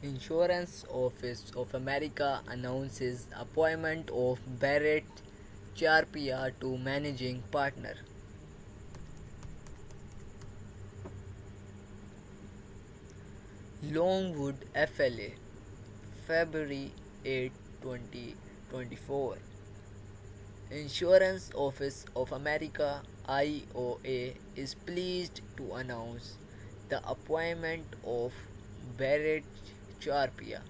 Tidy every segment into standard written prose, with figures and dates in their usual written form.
Insurance Office of America announces appointment of Barrett Charpia to managing partner. Longwood FLA, February 8, 2024. Insurance Office of America IOA is pleased to announce the appointment of Barrett Charpia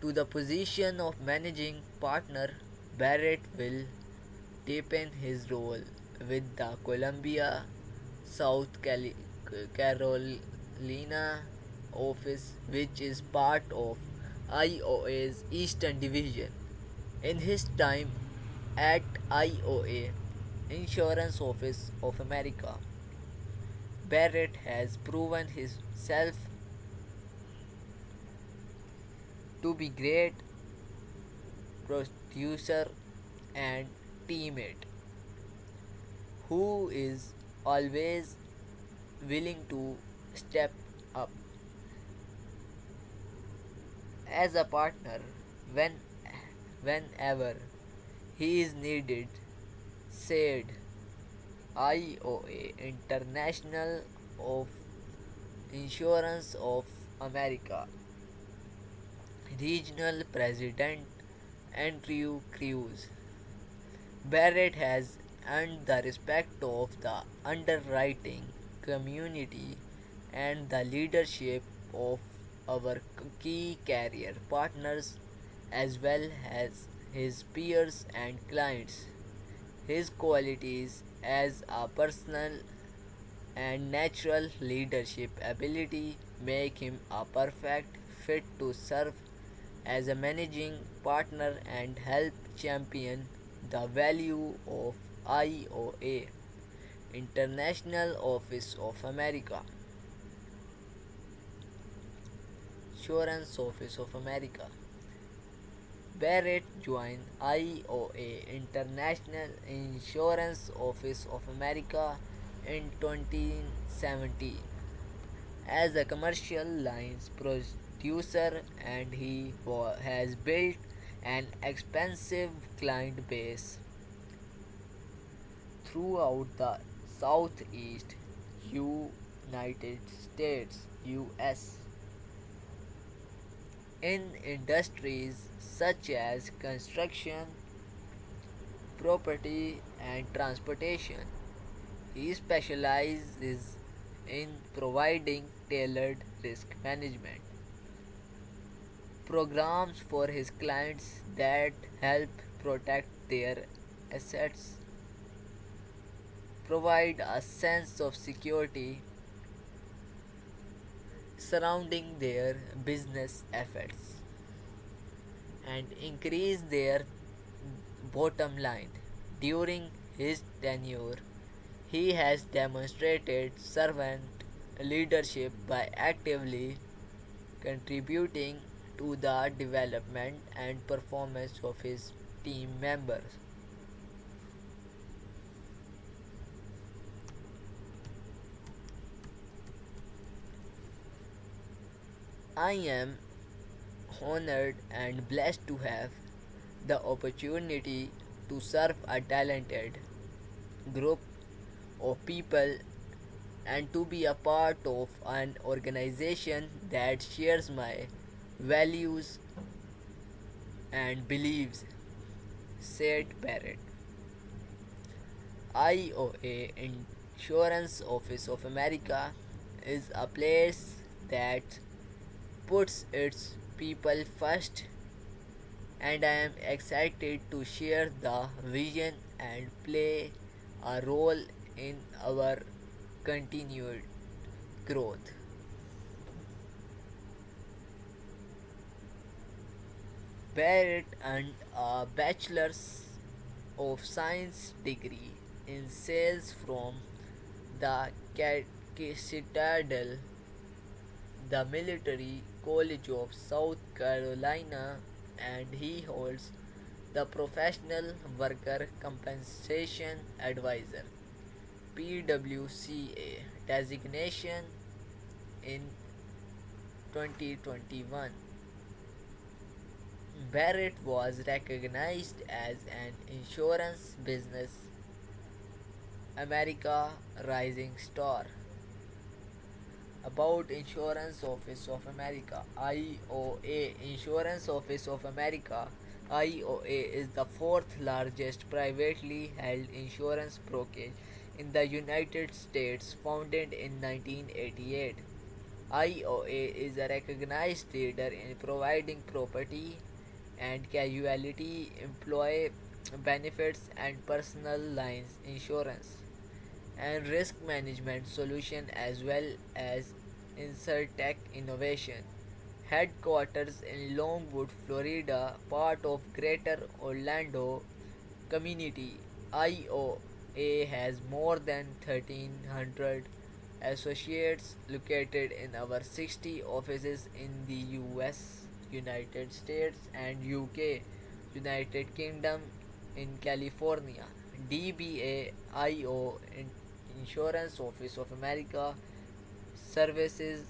to the position of managing partner. Barrett will deepen his role with the Columbia, South Carolina office, which is part of IOA's Eastern Division. In his time at IOA, Insurance Office of America, Barrett has proven himself to be great producer and teammate who is always willing to step up as a partner when whenever he is needed, said IOA International of Insurance of America Regional President Andrew Cruz. Barrett has earned the respect of the underwriting community and the leadership of our key carrier partners as well as his peers and clients. His qualities as a personal and natural leadership ability make him a perfect fit to serve as a managing partner and help champion the value of IOA International Office of America. Insurance Office of America. Barrett joined IOA International Insurance Office of America in 2017 as a commercial lines producer, and he has built an expansive client base throughout the Southeast United States US in industries such as construction, property, and transportation. He specializes in providing tailored risk management programs for his clients that help protect their assets, provide a sense of security surrounding their business efforts, and increase their bottom line. During his tenure, he has demonstrated servant leadership by actively contributing to the development and performance of his team members. I am honored and blessed to have the opportunity to serve a talented group of people and to be a part of an organization that shares my values and beliefs, said Barrett. IOA Insurance Office of America is a place that puts its people first, and I am excited to share the vision and play a role in our continued growth. Barrett earned a Bachelor's of Science degree in sales from the Citadel, the Military College of South Carolina, and he holds the Professional Worker Compensation Advisor PWCA designation in 2021. Barrett was recognized as an insurance business America rising star. About Insurance Office of America, IOA. Insurance Office of America, IOA, is the fourth largest privately held insurance brokerage in the United States, founded in 1988. IOA is a recognized leader in providing property and casualty, employee benefits, and personal lines insurance and risk management solution as well as InsurTech innovation. Headquarters in Longwood, Florida, part of Greater Orlando Community, IOA has more than 1,300 associates located in over 60 offices in the US, United States, and UK, United Kingdom, in California. DBA IO Insurance Office of America services